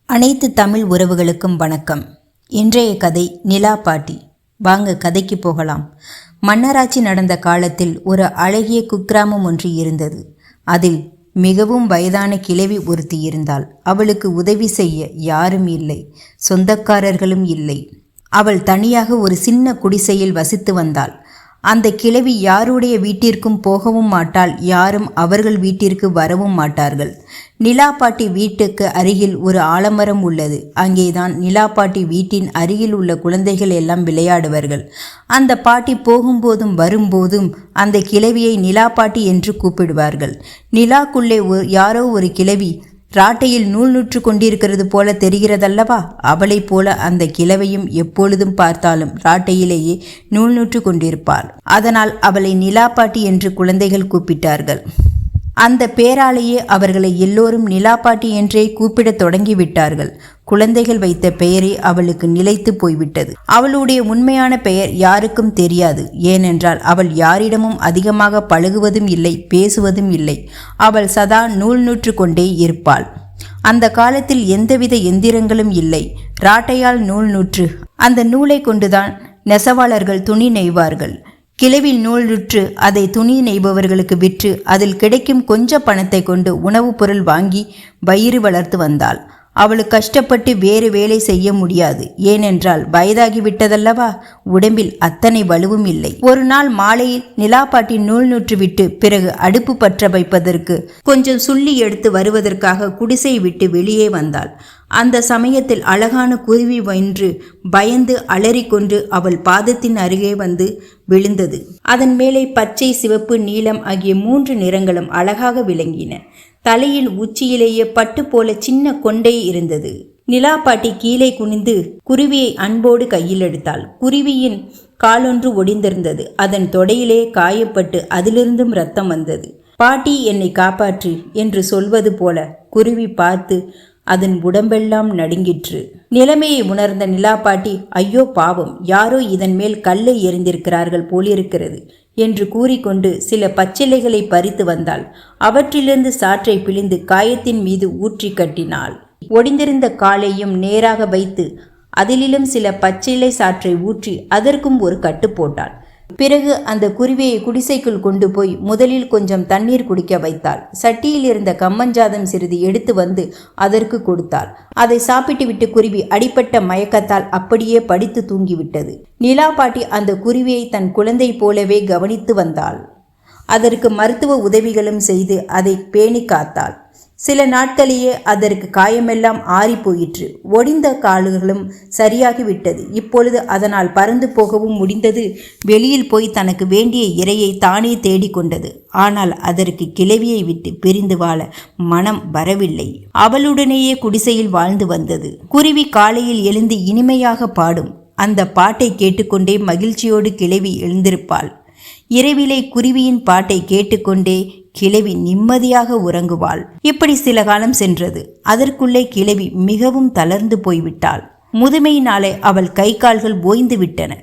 அனைத்து தமிழ் உறவுகளுக்கும் வணக்கம். இன்றைய கதை நிலா பாட்டி. வாங்க கதைக்கு போகலாம். மன்னராட்சி நடந்த காலத்தில் ஒரு அழகிய குக்கிராமம் ஒன்று இருந்தது. அதில் மிகவும் வயதான கிழவி ஒருத்தி இருந்தாள். அவளுக்கு உதவி செய்ய யாரும் இல்லை, சொந்தக்காரர்களும் இல்லை. அவள் தனியாக ஒரு சின்ன குடிசையில் வசித்து வந்தாள். அந்த கிழவி யாருடைய வீட்டிற்கும் போகவும் மாட்டாள், யாரும் அவர்கள் வீட்டிற்கு வரவும் மாட்டார்கள். நிலா பாட்டி வீட்டுக்கு அருகில் ஒரு ஆலமரம் உள்ளது. அங்கேதான் நிலா பாட்டி வீட்டின் அருகில் உள்ள குழந்தைகள் எல்லாம் விளையாடுவார்கள். அந்த பாட்டி போகும்போதும் வரும்போதும் அந்த கிழவியை நிலா பாட்டி என்று கூப்பிடுவார்கள். நிலாக்குள்ளே யாரோ ஒரு கிழவி ராட்டையில் நூல் நூற்று கொண்டிருக்கிறது போல தெரிகிறதல்லவா? அவளை போல அந்த கிழவையும் எப்பொழுதும் பார்த்தாலும் ராட்டையிலேயே நூல் நூற்று கொண்டிருப்பாள். அதனால் அவளை நிலாப்பாட்டி என்று குழந்தைகள் கூப்பிட்டார்கள். அந்த பேராலேயே அவர்களை எல்லோரும் நிலாப்பாட்டி என்றே கூப்பிடத் தொடங்கிவிட்டார்கள். குழந்தைகள் வைத்த பெயரே அவளுக்கு நிலைத்து போய்விட்டது. அவளுடைய உண்மையான பெயர் யாருக்கும் தெரியாது. ஏனென்றால் அவள் யாரிடமும் அதிகமாக பழகுவதும் இல்லை, பேசுவதும் இல்லை. அவள் சதா நூல் நூற்று கொண்டே இருப்பாள். அந்த காலத்தில் எந்தவித எந்திரங்களும் இல்லை. ராட்டையால் நூல் நூற்று அந்த நூலை கொண்டுதான் நெசவாளர்கள் துணி நெய்வார்கள். கிழவி நூல் நூற்று அதை துணி நெய்பவர்களுக்கு விற்று அதில் கிடைக்கும் கொஞ்ச பணத்தை கொண்டு உணவுப் பொருள் வாங்கி வயிறு வளர்த்து வந்தாள். அவளுக்கு கஷ்டப்பட்டு வேறு வேலை செய்ய முடியாது. ஏனென்றால் வயதாகிவிட்டதல்லவா, உடம்பில் அத்தனை வலுவும் இல்லை. ஒரு நாள் மாலையில் நிலாப்பாட்டி நூல் நூற்று விட்டு பிறகு அடுப்பு பற்ற வைப்பதற்கு கொஞ்சம் சுள்ளி எடுத்து வருவதற்காக குடிசை விட்டு வெளியே வந்தாள். அந்த சமயத்தில் அழகான குருவி ஒன்று பயந்து அலறிக்கொண்டு அவள் பாதத்தின் அருகே வந்து விழுந்தது. அதன் மேலே பச்சை, சிவப்பு, நீலம் ஆகிய 3 நிறங்களும் அழகாக விளங்கின. தலையில் உச்சியிலேயே பட்டு போல சின்ன கொண்டை இருந்தது. நிலாப்பாட்டி கீழே குனிந்து குருவியை அன்போடு கையில் எடுத்தாள். குருவியின் காலொன்று ஒடிந்திருந்தது. அதன் தொடையிலே காயப்பட்டு அதிலிருந்தும் இரத்தம் வந்தது. பாட்டி, என்னை காப்பாற்று என்று சொல்வது போல குருவி பார்த்து அதன் உடம்பெல்லாம் நடுங்கிற்று. நிலைமையை உணர்ந்த நிலாப்பாட்டி, ஐயோ பாவம், யாரோ இதன் மேல் கல்லை எறிந்திருக்கிறார்கள் போலிருக்கிறது என்று கூறிக்கொண்டு சில பச்சிலைகளை பறித்து வந்தாள். அவற்றிலிருந்து சாற்றை பிழிந்து காயத்தின் மீது ஊற்றி கட்டினாள். ஒடிந்திருந்த காலையும் நேராக வைத்து அதிலும் சில பச்சிலை சாற்றை ஊற்றி அதற்கும் ஒரு கட்டு போட்டாள். பிறகு அந்த குருவியை குடிசைக்குள் கொண்டு போய் முதலில் கொஞ்சம் தண்ணீர் குடிக்க வைத்தாள். சட்டியில் இருந்த கம்மஞ்சாதம் சிறிது எடுத்து வந்து அதற்கு கொடுத்தாள். அதை சாப்பிட்டு விட்டு குருவி அடிப்பட்ட மயக்கத்தால் அப்படியே படுத்து தூங்கிவிட்டது. நிலாப்பாட்டி அந்த குருவியை தன் குழந்தை போலவே கவனித்து வந்தாள். அதற்கு மருத்துவ உதவிகளும் செய்து அதை பேணி காத்தாள். சில நாட்களிலேயே அதற்கு காயமெல்லாம் ஆறி போயிற்று. ஒடிந்த கால்களும் சரியாகிவிட்டது. இப்பொழுது அதனால் பறந்து போகவும் முடிந்தது. வெளியில் போய் தனக்கு வேண்டிய இரையை தானே தேடிக்கொண்டது. ஆனால் அதற்கு கிழவியை விட்டு பிரிந்து வாழ மனம் வரவில்லை. அவளுடனேயே குடிசையில் வாழ்ந்து வந்தது. குருவி காலையில் எழுந்து இனிமையாக பாடும். அந்த பாட்டை கேட்டுக்கொண்டே மகிழ்ச்சியோடு கிழவி எழுந்திருப்பாள். இரவிலே குருவியின் பாட்டை கேட்டுக்கொண்டே கிழவி நிம்மதியாக உறங்குவாள். இப்படி சில காலம் சென்றது. அதற்குள்ளே கிழவி மிகவும் தளர்ந்து போய்விட்டாள். முதுமையினாலே அவள் கை கால்கள் ஓய்ந்து விட்டன.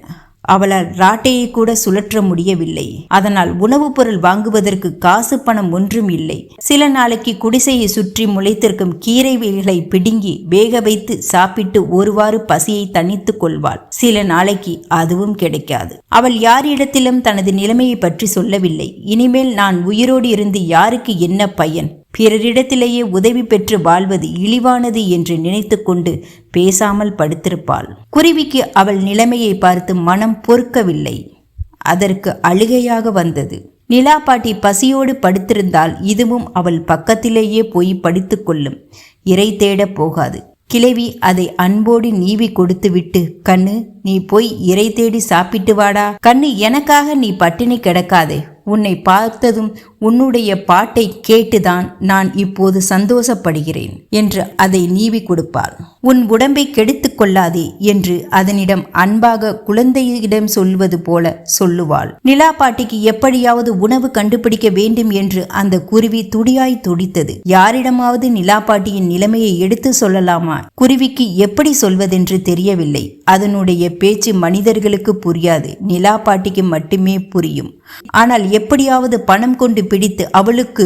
அவளால் ராட்டையை கூட சுழற்ற முடியவில்லை. அதனால் உணவுப் பொருள் வாங்குவதற்கு காசு பணம் ஒன்றும் இல்லை. சில நாளைக்கு குடிசையை சுற்றி முளைத்திருக்கும் கீரை வேல்களை பிடுங்கி வேக வைத்து சாப்பிட்டு ஒருவாறு பசியை தணித்து கொள்வாள். சில நாளைக்கு அதுவும் கிடைக்காது. அவள் யாரிடத்திலும் தனது நிலைமையை பற்றி சொல்லவில்லை. இனிமேல் நான் உயிரோடு இருந்து யாருக்கு என்ன பயன், பிறரிடத்திலேயே உதவி பெற்று வாழ்வது இழிவானது என்று நினைத்து கொண்டு பேசாமல் படுத்திருப்பாள். குருவிக்கு அவள் நிலைமையை பார்த்து மனம் பொறுக்கவில்லை. அதற்கு அழுகையாக வந்தது. நிலாப்பாட்டி பசியோடு படுத்திருந்தால் இதுவும் அவள் பக்கத்திலேயே போய் படுத்து கொள்ளும். இறை தேட போகாது. கிழவி அதை அன்போடு நீவி கொடுத்து விட்டு, கண்ணு, நீ போய் இறை தேடி சாப்பிட்டு வாடா. கண்ணு, எனக்காக நீ பட்டினி கிடக்காதே. உன்னை பார்த்ததும் உன்னுடைய பாட்டை கேட்டுதான் நான் இப்போது சந்தோஷப்படுகிறேன் என்று அதை நீவி கொடுப்பாள். உன் உடம்பை கெடுத்து கொள்ளாதே என்று அதனிடம் அன்பாக குழந்தையிடம் சொல்வது போல சொல்லுவாள். நிலாப்பாட்டிக்கு எப்படியாவது உணவு கண்டுபிடிக்க வேண்டும் என்று அந்த குருவி துடியாய் துடித்தது. யாரிடமாவது நிலாப்பாட்டியின் நிலைமையை எடுத்து சொல்லலாமா? குருவிக்கு எப்படி சொல்வதென்று தெரியவில்லை. அதனுடைய பேச்சு மனிதர்களுக்கு புரியாது, நிலாப்பாட்டிக்கு மட்டுமே புரியும். ஆனால் எப்படியாவது பணம் கொண்டு பிடித்து அவளுக்கு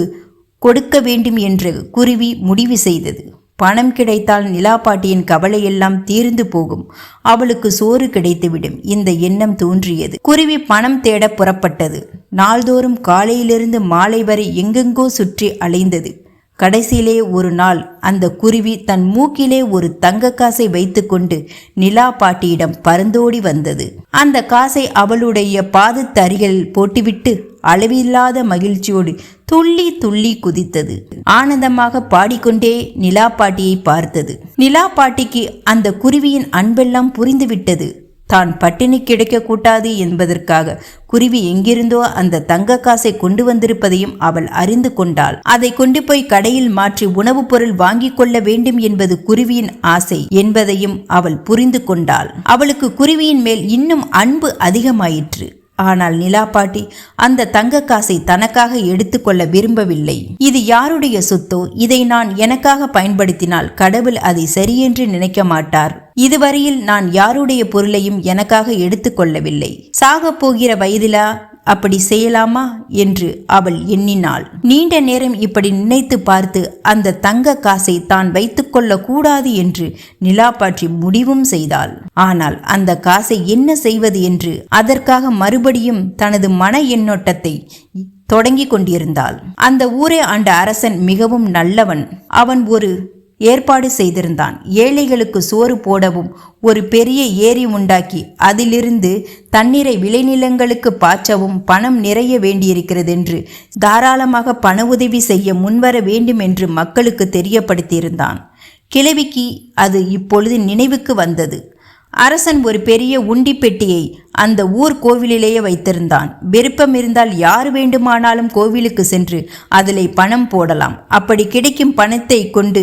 கொடுக்க வேண்டும் என்று குருவி முடிவு செய்தது. பணம் கிடைத்தால் நிலாப்பாட்டியின் கவலையெல்லாம் தீர்ந்து போகும், அவளுக்கு சோறு கிடைத்துவிடும். இந்த எண்ணம் தோன்றியது. குருவி பணம் தேட புறப்பட்டது. நாள்தோறும் காலையிலிருந்து மாலை வரை எங்கெங்கோ சுற்றி அலைந்தது. கடைசியிலே ஒரு நாள் அந்த குருவி தன் மூக்கிலே ஒரு தங்க காசை வைத்துக்கொண்டு நிலா பாட்டியிடம் பறந்தோடி வந்தது. அந்த காசை அவளுடைய பாதத்தருகில் போட்டுவிட்டு அளவில்லாத மகிழ்ச்சியோடு துள்ளி துள்ளி குதித்தது. ஆனந்தமாக பாடிக்கொண்டே நிலா பாட்டியை பார்த்தது. நிலா பாட்டிக்கு அந்த குருவியின் அன்பெல்லாம் புரிந்துவிட்டது. தான் பட்டினி கிடைக்க கூடாது என்பதற்காக குருவி எங்கிருந்தோ அந்த தங்க காசை கொண்டு வந்திருப்பதையும் அவள் அறிந்து கொண்டாள். அதை கொண்டு போய் கடையில் மாற்றி உணவுப் பொருள் வாங்கிக் கொள்ள வேண்டும் என்பது குருவியின் ஆசை என்பதையும் அவள் புரிந்து கொண்டாள். அவளுக்கு குருவியின் மேல் இன்னும் அன்பு அதிகமாயிற்று. ஆனால் நிலாப்பாட்டி அந்த தங்க காசை தனக்காக எடுத்துக்கொள்ள விரும்பவில்லை. இது யாருடைய சொத்தோ, இதை நான் எனக்காக பயன்படுத்தினால் கடவுள் அதை சரியென்று நினைக்க மாட்டார். இதுவரையில் நான் யாருடைய பொருளையும் எனக்காக எடுத்துக்கொள்ளவில்லை. சாகப் போகிற வயதிலா அப்படி செய்யலாமா என்று அவள் எண்ணினாள். நீண்ட நேரம் இப்படி நினைத்து பார்த்து அந்த தங்க காசை தான் வைத்துக்கொள்ள கூடாது என்று நிலாப்பாட்டி முடிவும் செய்தாள். ஆனால் அந்த காசை என்ன செய்வது என்று அதற்காக மறுபடியும் தனது மன எண்ணோட்டத்தை தொடங்கி கொண்டிருந்தாள். அந்த ஊரை ஆண்ட அரசன் மிகவும் நல்லவன். அவன் ஒரு ஏற்பாடு செய்திருந்தான். ஏழைகளுக்கு சோறு போடவும் ஒரு பெரிய ஏரி உண்டாக்கி அதிலிருந்து தண்ணீரை விளைநிலங்களுக்கு பாய்ச்சவும் பணம் நிறைய வேண்டியிருக்கிறது என்று தாராளமாக பண உதவி செய்ய முன்வர வேண்டும் என்று மக்களுக்கு தெரியப்படுத்தியிருந்தான். கிழவிக்கு அது இப்பொழுது நினைவுக்கு வந்தது. அரசன் ஒரு பெரிய உண்டி பெட்டியை அந்த ஊர் கோவிலிலேயே வைத்திருந்தான். விருப்பம் இருந்தால் யார் வேண்டுமானாலும் கோவிலுக்கு சென்று அதில் பணம் போடலாம். அப்படி கிடைக்கும் பணத்தை கொண்டு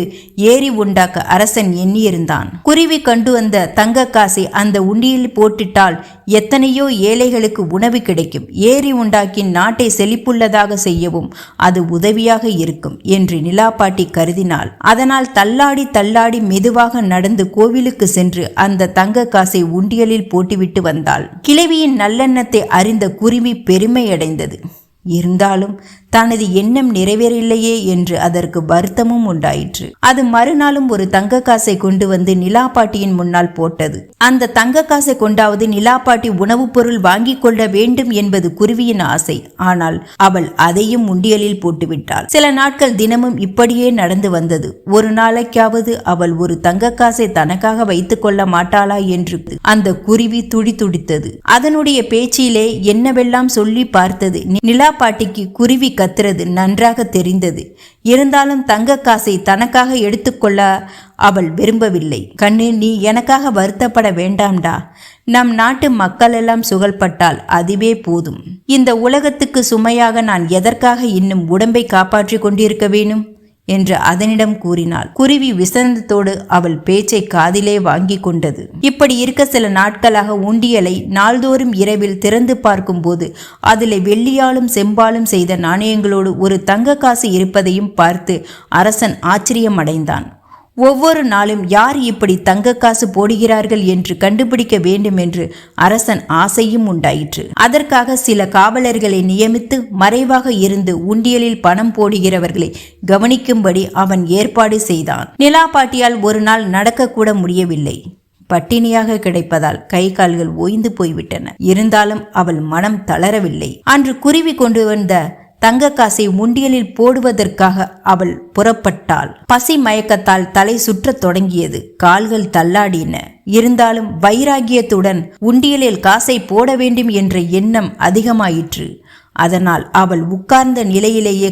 ஏரி உண்டாக்க அரசன் எண்ணியிருந்தான். குருவி கண்டு வந்த தங்க காசை அந்த உண்டியில் போட்டுட்டால் எத்தனையோ ஏழைகளுக்கு உணவு கிடைக்கும். ஏரி உண்டாக்கி நாட்டை செழிப்புள்ளதாக செய்யவும் அது உதவியாக இருக்கும் என்று நிலாப்பாட்டி கருதினாள். அதனால் தள்ளாடி தள்ளாடி மெதுவாக நடந்து கோவிலுக்கு சென்று அந்த தங்க காசை உண்டியலில் போட்டுவிட்டு வந்தாள். கிழவியின் நல்லெண்ணத்தை அறிந்த குருவி பெருமையடைந்தது. இருந்தாலும் தனது எண்ணம் நிறைவேறவில்லையே என்று அதற்கு வருத்தமும் உண்டாயிற்று. அது மறுநாளும் ஒரு தங்க காசை கொண்டு வந்து நிலாப்பாட்டியின் முன்னால் போட்டது. அந்த தங்க காசை கொண்டாவது நிலாப்பாட்டி உணவுப் பொருள் வாங்கி கொள்ள வேண்டும் என்பது குருவியின் ஆசை. ஆனால் அவள் அதையும் உண்டியலில் போட்டுவிட்டாள். சில நாட்கள் தினமும் இப்படியே நடந்து வந்தது. ஒரு நாளைக்காவது அவள் ஒரு தங்க காசை தனக்காக வைத்துக் கொள்ள மாட்டாளா என்று அந்த குருவி துடித்தது. அதனுடைய பேச்சிலே என்னவெல்லாம் சொல்லி பார்த்தது. நிலாப்பாட்டிக்கு குருவி கத்துறது நன்றாக தெரிந்தது. இருந்தாலும் தங்க காசை தனக்காக எடுத்துக்கொள்ள அவள் விரும்பவில்லை. கண்ணு, நீ எனக்காக வருத்தப்பட வேண்டாம்டா. நம் நாட்டு மக்கள் எல்லாம் சுகழ்பட்டால் அதுவே போதும். இந்த உலகத்துக்கு சுமையாக நான் எதற்காக இன்னும் உடம்பை காப்பாற்றி கொண்டிருக்க வேணும் என்று அதனிடம் கூறினாள். குருவி விசனத்தோடு அவள் பேச்சை காதிலே வாங்கி கொண்டது. இப்படி இருக்க சில நாட்களாக உண்டியலை நாள்தோறும் இரவில் திறந்து பார்க்கும் போது அதில் வெள்ளியாலும் செம்பாலும் செய்த நாணயங்களோடு ஒரு தங்க காசு இருப்பதையும் பார்த்து அரசன் ஆச்சரியம் அடைந்தான். ஒவ்வொரு நாளும் யார் இப்படி தங்க காசு போடுகிறார்கள் என்று கண்டுபிடிக்க வேண்டும் என்று அரசன் ஆசையும் உண்டாயிற்று. அதற்காக சில காவலர்களை நியமித்து மறைவாக இருந்து உண்டியலில் பணம் போடுகிறவர்களை கவனிக்கும்படி அவன் ஏற்பாடு செய்தான். நிலாப்பாட்டியால் ஒரு நாள் நடக்கக்கூட முடியவில்லை. பட்டினியாக கிடைப்பதால் கை கால்கள் ஓய்ந்து போய்விட்டன. இருந்தாலும் அவள் மனம் தளரவில்லை. அன்று குருவி கொண்டு வந்த தங்க காசை உண்டியலில் போடுவதற்காக அவள் புறப்பட்டாள். பசி மயக்கத்தால் தலை சுற்றத் தொடங்கியது. கால்கள் தள்ளாடின. இருந்தாலும் வைராகியத்துடன் உண்டியலில் காசை போட வேண்டும் என்ற எண்ணம் அதிகமாயிற்று. அதனால் அவள் உட்கார்ந்த நிலையிலேயே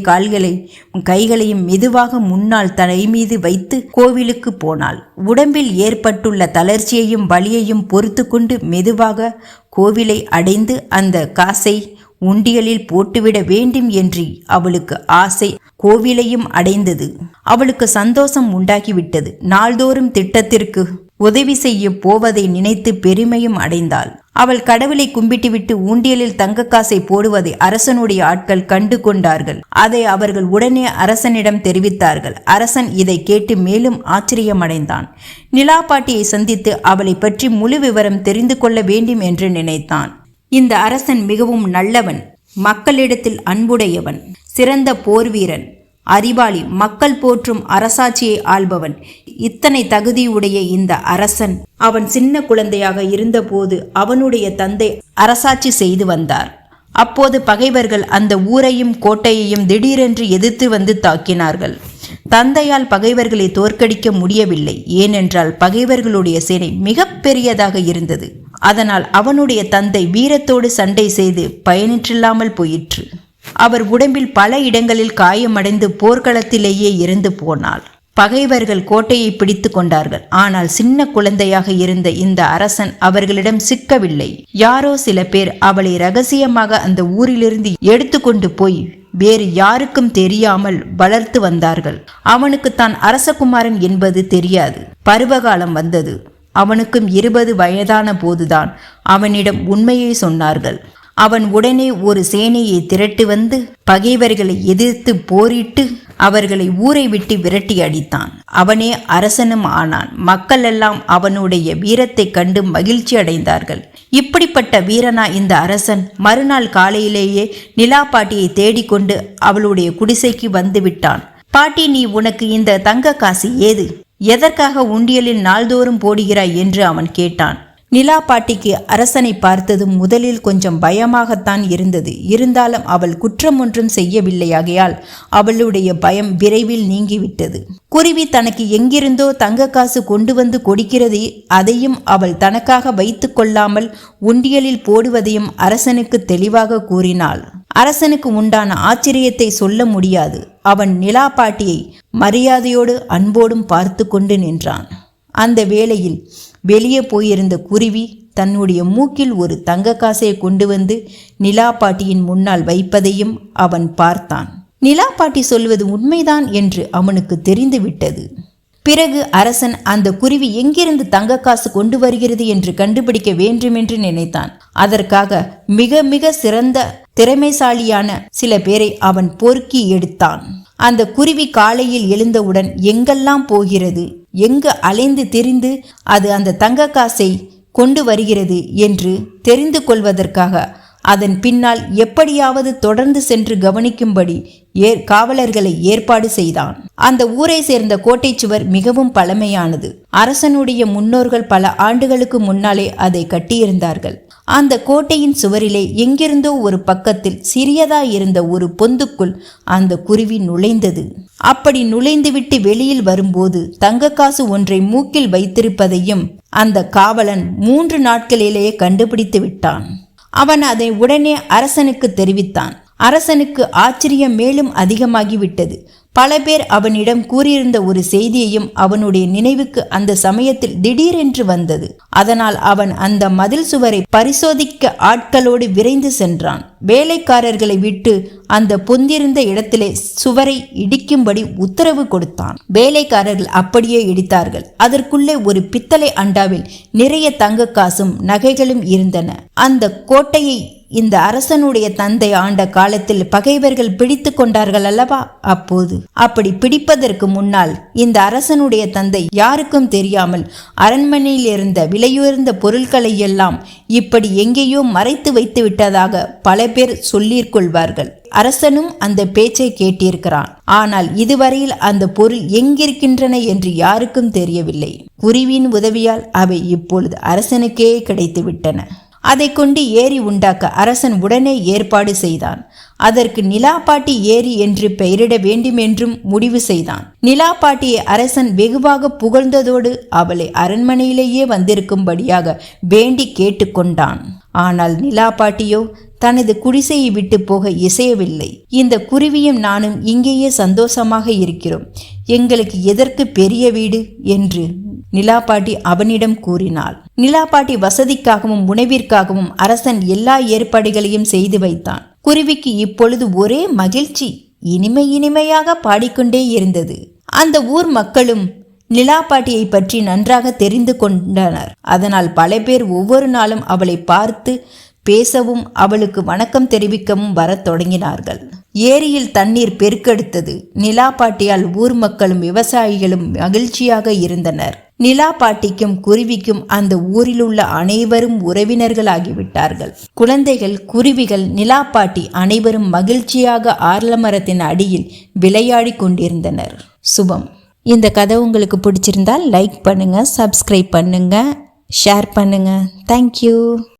கைகளையும் மெதுவாக முன்னால் தலை மீது வைத்து கோவிலுக்கு போனாள். உடம்பில் ஏற்பட்டுள்ள தளர்ச்சியையும் வலியையும் பொறுத்து கொண்டு மெதுவாக கோவிலை அடைந்து அந்த காசை உண்டியலில் போட்டுவிட வேண்டும் என்று அவளுக்கு ஆசை கோவிலையும் அடைந்தது. அவளுக்கு சந்தோஷம் உண்டாகிவிட்டது. நாள்தோறும் திட்டத்திற்கு உதவி செய்ய போவதை நினைத்து பெருமையும் அடைந்தாள். அவள் கடவுளை கும்பிட்டுவிட்டு உண்டியலில் தங்க காசை போடுவதை அரசனுடைய ஆட்கள் கண்டு கொண்டார்கள். அதை அவர்கள் உடனே அரசனிடம் தெரிவித்தார்கள். அரசன் இதை கேட்டு மேலும் ஆச்சரியமடைந்தான். நிலாப்பாட்டியை சந்தித்து அவளை பற்றி முழு விவரம் தெரிந்து கொள்ள வேண்டும் என்று நினைத்தான். இந்த அரசன் மிகவும் நல்லவன், மக்களிடத்தில் அன்புடையவன், சிறந்த போர் வீரன், அறிவாளி, மக்கள் போற்றும் அரசாட்சியை ஆள்பவன். இத்தனை தகுதியுடைய இந்த அரசன் அவன் சின்ன குழந்தையாக இருந்தபோது அவனுடைய தந்தை அரசாட்சி செய்து வந்தார். அப்போது பகைவர்கள் அந்த ஊரையும் கோட்டையையும் திடீரென்று எதிர்த்து வந்து தாக்கினார்கள். தந்தையால் பகைவர்களை தோற்கடிக்க முடியவில்லை. ஏனென்றால் பகைவர்களுடைய சேனை மிக பெரியதாக இருந்தது. அதனால் அவனுடைய தந்தை வீரத்தோடு சண்டை செய்து பயனிற்றில்லாமல் போயிற்று. அவர் உடம்பில் பல இடங்களில் காயமடைந்து போர்க்களத்திலேயே இறந்து போனாள். பகைவர்கள் கோட்டையை பிடித்து கொண்டார்கள். ஆனால் சின்ன குழந்தையாக இருந்த இந்த அரசன் அவர்களிடம் சிக்கவில்லை. யாரோ சில பேர் அவளை ரகசியமாக அந்த ஊரிலிருந்து எடுத்துக்கொண்டு போய் வேறு யாருக்கும் தெரியாமல் வளர்த்து வந்தார்கள். அவனுக்கு தான் அரசகுமாரன் என்பது தெரியாது. பருவகாலம் வந்தது. அவனுக்கும் 20 வயதான போதுதான் அவனிடம் உண்மையை சொன்னார்கள். அவன் உடனே ஒரு சேனையை திரட்டி வந்து பகைவர்களை எதிர்த்து போரிட்டு அவர்களை ஊரை விட்டு விரட்டி அடித்தான். அவனே அரசனும் ஆனான். மக்கள் எல்லாம் அவனுடைய வீரத்தை கண்டு மகிழ்ச்சி அடைந்தார்கள். இப்படிப்பட்ட வீரனா இந்த அரசன் மறுநாள் காலையிலேயே நிலா பாட்டியை தேடிக்கொண்டு அவளுடைய குடிசைக்கு வந்து விட்டான். பாட்டி, நீ உனக்கு இந்த தங்க காசு ஏது? எதற்காக உண்டியலில் நாள்தோறும் போடுகிறாய் என்று அவன் கேட்டான். நிலா பாட்டிக்கு அரசனை பார்த்ததும் முதலில் கொஞ்சம் பயமாகத்தான் இருந்தது. இருந்தாலும் அவள் குற்றம் ஒன்றும் செய்யவில்லையாகையால் அவளுடைய பயம் விரைவில் நீங்கிவிட்டது. குருவி தனக்கு எங்கிருந்தோ தங்க காசு கொண்டு வந்து கொடுக்கிறது. அதையும் அவள் தனக்காக வைத்து கொள்ளாமல் உண்டியலில் போடுவதையும் அரசனுக்கு தெளிவாக கூறினாள். அரசனுக்கு உண்டான ஆச்சரியத்தை சொல்ல முடியாது. அவன் நிலா பாட்டியை மரியாதையோடு அன்போடும் பார்த்து கொண்டு நின்றான். அந்த வேளையில் வெளியே போயிருந்த குருவி தன்னுடைய மூக்கில் ஒரு தங்க காசை கொண்டு வந்து நிலா பாட்டியின் முன்னால் வைப்பதையும் அவன் பார்த்தான். நிலா பாட்டி சொல்வது உண்மைதான் என்று அவனுக்கு தெரிந்து விட்டது. பிறகு அரசன் அந்த குருவி எங்கிருந்து தங்க காசு கொண்டு வருகிறது என்று கண்டுபிடிக்க வேண்டுமென்று நினைத்தான். அதற்காக மிக மிக சிறந்த திறமைசாலியான சில பேரை அவன் பொறுக்கி எடுத்தான். அந்த குருவி காலையில் எழுந்தவுடன் எங்கெல்லாம் போகிறது, எங்கு அலைந்து திரிந்து அது அந்த தங்க காசை கொண்டு வருகிறது என்று தெரிந்து கொள்வதற்காக அதன் பின்னால் எப்படியாவது தொடர்ந்து சென்று கவனிக்கும்படி காவலர்களை ஏற்பாடு செய்தான். அந்த ஊரை சேர்ந்த கோட்டை சுவர் மிகவும் பழமையானது. அரசனுடைய முன்னோர்கள் பல ஆண்டுகளுக்கு முன்னாலே அதை கட்டியிருந்தார்கள். அந்த கோட்டையின் சுவரிலே எங்கிருந்தோ ஒரு பக்கத்தில் சிறியதாய் இருந்த ஒரு பொந்துக்குள் அந்த குருவி நுழைந்தது. அப்படி நுழைந்துவிட்டு வெளியில் வரும்போது தங்க காசு ஒன்றை மூக்கில் வைத்திருப்பதையும் அந்த காவலன் 3 நாட்களிலேயே கண்டுபிடித்து விட்டான். அவன் அதை உடனே அரசனுக்கு தெரிவித்தான். அரசனுக்கு ஆச்சரியம் மேலும் அதிகமாகிவிட்டது. பல பேர் அவனிடம் கூறியிருந்த ஒரு செய்தியையும் அவனுடைய நினைவுக்கு அந்த சமயத்தில் திடீரென்று வந்தது. அதனால் அவன் அந்த மதில் சுவரை பரிசோதிக்க ஆட்களோடு விரைந்து சென்றான். வேலைக்காரர்களை விட்டு அந்த பொந்திருந்த இடத்திலே சுவரை இடிக்கும்படி உத்தரவு கொடுத்தான். வேலைக்காரர்கள் அப்படியே இடித்தார்கள். அதற்குள்ளே ஒரு பித்தளை அண்டாவில் நிறைய தங்க காசும் நகைகளும் இருந்தன. அந்த கோட்டையை இந்த அரசனுடைய தந்தை ஆண்ட காலத்தில் பகைவர்கள் பிடித்து கொண்டார்கள் அல்லவா? அப்போது அப்படி பிடிப்பதற்கு முன்னால் இந்த அரசனுடைய தந்தை யாருக்கும் தெரியாமல் அரண்மனையில் இருந்த விலையுயர்ந்த பொருட்களை எல்லாம் இப்படி எங்கேயோ மறைத்து வைத்து விட்டதாக பல பேர் சொல்லிக்கொள்வார்கள். அரசனும் அந்த பேச்சை கேட்டிருக்கிறான். ஆனால் இதுவரையில் அந்த பொருள் எங்கிருக்கின்றன என்று யாருக்கும் தெரியவில்லை. குருவியின் உதவியால் அவை இப்பொழுது அரசனுக்கே கிடைத்து விட்டன. அதை கொண்டு ஏரி உண்டாக்க அரசன் உடனே ஏற்பாடு செய்தான். அதற்கு நிலாப்பாட்டி ஏரி என்று பெயரிட வேண்டுமென்றும் முடிவு செய்தான். நிலாப்பாட்டியை அரசன் வெகுவாக புகழ்ந்ததோடு அவளை அரண்மனையிலேயே வந்திருக்கும்படியாக வேண்டி கேட்டுக்கொண்டான். ஆனால் நிலாப்பாட்டியோ தனது குடிசையை விட்டு போக இசையவில்லை. இந்த குருவியும் நானும் இங்கேயே சந்தோஷமாக இருக்கிறோம். எங்களுக்கு எதற்கு பெரிய வீடு என்று நிலாப்பாட்டி அவனிடம் கூறினாள். நிலாப்பாட்டி வசதிக்காகவும் உணவிற்காகவும் அரசன் எல்லா ஏற்பாடுகளையும் செய்து வைத்தான். குருவிக்கு இப்பொழுது ஒரே மகிழ்ச்சி. இனிமையாக பாடிக்கொண்டே இருந்தது. அந்த ஊர் மக்களும் நிலாப்பாட்டியை பற்றி நன்றாக தெரிந்து கொண்டனர். அதனால் பல பேர் ஒவ்வொரு நாளும் அவளை பார்த்து பேசவும் அவளுக்கு வணக்கம் தெரிவிக்கவும் வரத் தொடங்கினார்கள். ஏரியில் தண்ணீர் பெருக்கெடுத்தது. நிலா பாட்டியால் ஊர் மக்களும் விவசாயிகளும் மகிழ்ச்சியாக இருந்தனர். நிலா பாட்டிக்கும் குருவிக்கும் அந்த ஊரில் உள்ள அனைவரும் உறவினர்களாகிவிட்டார்கள். குழந்தைகள், குருவிகள், நிலா பாட்டி அனைவரும் மகிழ்ச்சியாக ஆலமரத்தின் அடியில் விளையாடி கொண்டிருந்தனர். சுபம். இந்த கதை உங்களுக்கு பிடிச்சிருந்தால் லைக் பண்ணுங்க, சப்ஸ்கிரைப் பண்ணுங்க, ஷேர் பண்ணுங்க. தேங்க்யூ.